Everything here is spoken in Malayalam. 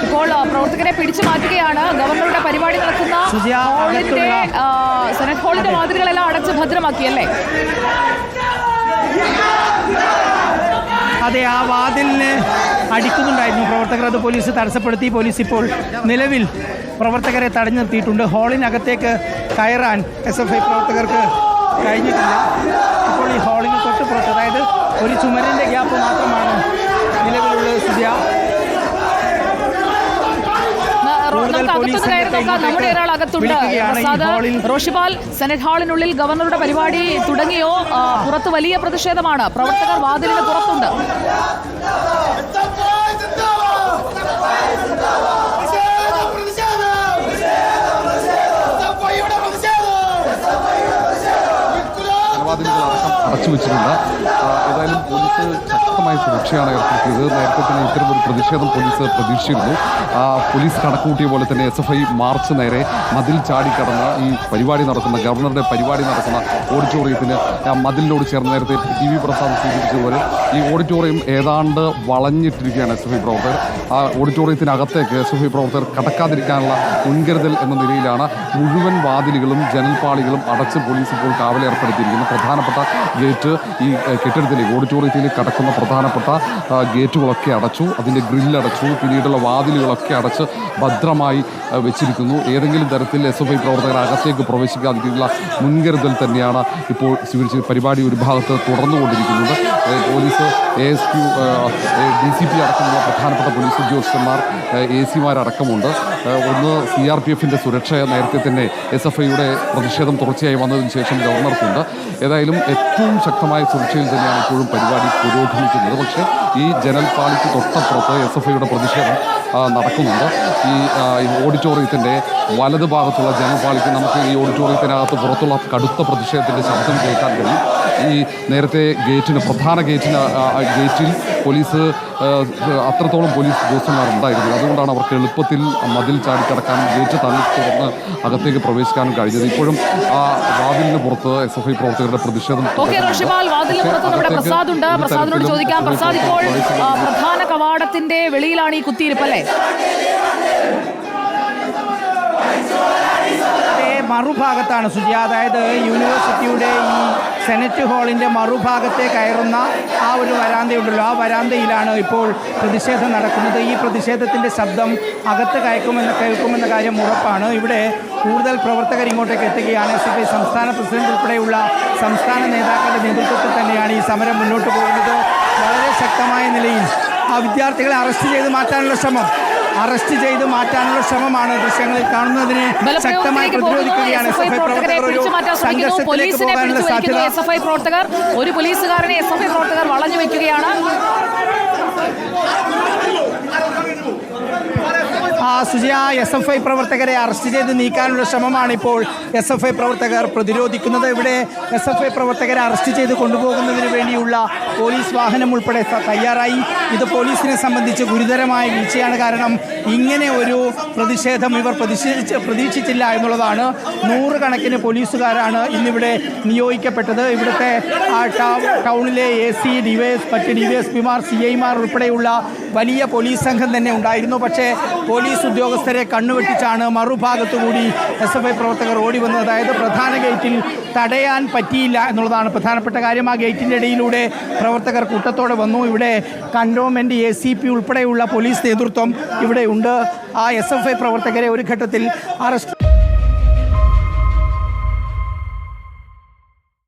ഇപ്പോൾ പ്രവർത്തകരെ പിടിച്ചു മാറ്റുകയാണ്. ഗവർണറുടെ പരിപാടി നടക്കുന്ന സെനറ്റ് ഹാളിന്റെ വാതിലുകളെല്ലാം അടച്ച് ഭദ്രമാക്കിയല്ലേ? അതെ, ആ വാതിലിന് അടിക്കുന്നുണ്ടായിരുന്നു പ്രവർത്തകർ. അത് പോലീസ് തടസ്സപ്പെടുത്തി. പോലീസ് ഇപ്പോൾ നിലവിൽ പ്രവർത്തകരെ തടഞ്ഞു നിർത്തിയിട്ടുണ്ട്. ഹാളിനകത്തേക്ക് കയറാൻ SFI പ്രവർത്തകർക്ക് കഴിഞ്ഞിട്ടില്ല. ഇപ്പോൾ ഈ ഹാളിന് തൊട്ട് പുറത്ത്, അതായത് ഒരു ചുമരിൻ്റെ ഗ്യാപ്പ് മാത്രമാണ് നിലവിലുള്ളത്. സുജയ, നമ്മുടെ ഒരാൾ അകത്തുണ്ട്. റോഷിപാൽ, സെനറ്റ് ഹാളിനുള്ളിൽ ഗവർണറുടെ പരിപാടി തുടങ്ങിയോ? പുറത്ത് വലിയ പ്രതിഷേധമാണ്. പ്രവർത്തകർ വാതിലിന് പുറത്തുണ്ട്. അടച്ചു വെച്ചിട്ടുണ്ട്. ഏതായാലും പോലീസ് ശക്തമായ സുരക്ഷയാണ് ഏർപ്പെടുത്തിയത്. നേരത്തെ തന്നെ ഇത്തരമൊരു പ്രതിഷേധം പോലീസ് പ്രതീക്ഷിച്ചിരുന്നു. പോലീസ് കണക്കുകൂട്ടിയ പോലെ തന്നെ SFI മാർച്ച് നേരെ മതിൽ ചാടിക്കടന്ന് ഈ പരിപാടി നടക്കുന്ന, ഗവർണറുടെ പരിപാടി നടക്കുന്ന ഓഡിറ്റോറിയത്തിന് മതിലിനോട് ചേർന്ന് നേരത്തെ TV പ്രസാദ് സൂചിപ്പിച്ചതുപോലെ ഈ ഓഡിറ്റോറിയം ഏതാണ്ട് വളഞ്ഞിട്ടിരിക്കുകയാണ് SFI പ്രവർത്തകർ. ആ ഓഡിറ്റോറിയത്തിനകത്തേക്ക് SFI പ്രവർത്തകർ കടക്കാതിരിക്കാനുള്ള മുൻകരുതൽ എന്ന നിലയിലാണ് മുഴുവൻ വാതിലുകളും ജനൽപ്പാളികളും അടച്ച് പോലീസ് ഇപ്പോൾ കാവലേർപ്പെടുത്തിയിരിക്കുന്നത്. പ്രധാനപ്പെട്ട ഗേറ്റ്, ഈ കെട്ടിടത്തിലേക്ക് ഓഡിറ്റോറിയത്തിലേക്ക് കടക്കുന്ന പ്രധാനപ്പെട്ട ഗേറ്റുകളൊക്കെ അടച്ചു. അതിൻ്റെ ഗ്രില്ലടച്ചു. പിന്നീടുള്ള വാതിലുകളൊക്കെ അടച്ച് ഭദ്രമായി വെച്ചിരിക്കുന്നു. ഏതെങ്കിലും തരത്തിൽ SFI പ്രവർത്തകർ അകത്തേക്ക് പ്രവേശിക്കാതിരിക്കാനുള്ള മുൻകരുതൽ തന്നെയാണ് ഇപ്പോൾ സ്വീകരിച്ച് പരിപാടി ഒരു ഭാഗത്ത് തുടർന്നുകൊണ്ടിരിക്കുന്നത്. പോലീസ്, ASQ, DCP അടക്കമുള്ള പ്രധാനപ്പെട്ട പോലീസ് ഉദ്യോഗസ്ഥന്മാർ, AC-മാരടക്കമുണ്ട്. ഒന്ന് CRPF-ന്റെ സുരക്ഷ നേരത്തെ തന്നെ SFIയുടെ പ്രതിഷേധം തുടർച്ചയായി വന്നതിന് ശേഷം ഗവർണർക്കുണ്ട്. ഏതായാലും ഏറ്റവും ശക്തമായ സുരക്ഷയിൽ തന്നെയാണ് ഇപ്പോഴും പരിപാടി പുരോഗമിക്കുന്നത്. പക്ഷേ ഈ ജനൽപ്പാളിക്ക് തൊട്ടപ്പുറത്ത് SFIയുടെ പ്രതിഷേധം നടക്കുന്നുണ്ട്. ഈ ഓഡിറ്റോറിയത്തിൻ്റെ വലത് ഭാഗത്തുള്ള ജനൽപ്പാളിക്ക് നമുക്ക് ഈ ഓഡിറ്റോറിയത്തിനകത്ത് പുറത്തുള്ള കടുത്ത പ്രതിഷേധത്തിൻ്റെ ശബ്ദം കേൾക്കാൻ കഴിയും. ഈ നേരത്തെ പ്രധാന ഗേറ്റിൽ പോലീസ് അത്രത്തോളം പോലീസ് ഉദ്യോഗസ്ഥന്മാരുണ്ടായിരുന്നു. അതുകൊണ്ടാണ് അവർക്ക് എളുപ്പത്തിൽ മതിൽ ചാടിക്കടക്കാൻ, ഗേറ്റ് തുറന്ന് അകത്തേക്ക് പ്രവേശിക്കാനും കഴിഞ്ഞത്. ഇപ്പോഴും ആ വാതിലിന് പുറത്ത് SFI പ്രവർത്തകരുടെ പ്രതിഷേധം. പ്രസാദിനോട് ചോദിക്കാം. പ്രസാദ്, ഇപ്പോൾ പ്രധാന കവാടത്തിന്റെ വെളിയിലാണ് ഈ കുത്തിയിരിപ്പ് അല്ലേ? മറുഭാഗത്താണ് സുജയ, അതായത് യൂണിവേഴ്സിറ്റിയുടെ ഈ സെനറ്റ് ഹാളിൻ്റെ മറുഭാഗത്തെ കയറുന്ന ആ ഒരു വരാന്തയുണ്ടല്ലോ, ആ വരാന്തയിലാണ് ഇപ്പോൾ പ്രതിഷേധം നടക്കുന്നത്. ഈ പ്രതിഷേധത്തിൻ്റെ ശബ്ദം അകത്ത് കേൾക്കുമെന്ന കാര്യം ഉറപ്പാണ്. ഇവിടെ കൂടുതൽ പ്രവർത്തകർ ഇങ്ങോട്ടേക്ക് എത്തുകയാണ്. SFI സംസ്ഥാന പ്രസിഡന്റ് ഉൾപ്പെടെയുള്ള സംസ്ഥാന നേതാക്കളുടെ നേതൃത്വത്തിൽ തന്നെയാണ് ഈ സമരം മുന്നോട്ട് പോകുന്നത്. വളരെ ശക്തമായ നിലയിൽ ആ വിദ്യാർത്ഥികളെ അറസ്റ്റ് ചെയ്ത് മാറ്റാനുള്ള ശ്രമമാണ് ദൃശ്യങ്ങളിൽ കാണുന്നതിന്. ശക്തമായി പ്രതിരോധിക്കുകയാണ് SFI പ്രവർത്തകർ. ഒരു സംഘർഷത്തിലേക്ക് പോകാനുള്ള സാധ്യത. SFI പ്രവർത്തകർ, ഒരു പോലീസുകാരനെ SFI പ്രവർത്തകർ വളഞ്ഞു വയ്ക്കുകയാണ്. സുജയ, SFI പ്രവർത്തകരെ അറസ്റ്റ് ചെയ്ത് നീക്കാനുള്ള ശ്രമമാണ് ഇപ്പോൾ SFI പ്രവർത്തകർ പ്രതിരോധിക്കുന്നത്. ഇവിടെ SFI പ്രവർത്തകരെ അറസ്റ്റ് ചെയ്ത് കൊണ്ടുപോകുന്നതിന് വേണ്ടിയുള്ള പോലീസ് വാഹനം ഉൾപ്പെടെ തയ്യാറായി. ഇത് പോലീസിനെ സംബന്ധിച്ച് ഗുരുതരമായ വീഴ്ചയാണ്. കാരണം ഇങ്ങനെ ഒരു പ്രതിഷേധം ഇവർ പ്രതീക്ഷിച്ചില്ല എന്നുള്ളതാണ്. നൂറുകണക്കിന് പോലീസുകാരാണ് ഇന്നിവിടെ നിയോഗിക്കപ്പെട്ടത്. ഇവിടുത്തെ ടൗണിലെ AC, മറ്റ് DYSPമാർ, CIമാർ ഉൾപ്പെടെയുള്ള വലിയ പോലീസ് സംഘം തന്നെ ഉണ്ടായിരുന്നു. പക്ഷേ പോലീസ് ഉദ്യോഗസ്ഥരെ കണ്ണുവെട്ടിച്ചാണ് മറുഭാഗത്തുകൂടി SFI പ്രവർത്തകർ ഓടി വന്നത്. അതായത് പ്രധാന ഗേറ്റിൽ തടയാൻ പറ്റിയില്ല എന്നുള്ളതാണ് പ്രധാനപ്പെട്ട കാര്യം. ആ ഗേറ്റിൻ്റെ ഇടയിലൂടെ പ്രവർത്തകർ കൂട്ടത്തോടെ വന്നു. ഇവിടെ കന്റോൺമെൻറ്റ്, ACP ഉൾപ്പെടെയുള്ള പോലീസ് നേതൃത്വം ഇവിടെ ഉണ്ട്. ആ SFI പ്രവർത്തകരെ ഒരു ഘട്ടത്തിൽ അറസ്റ്റ്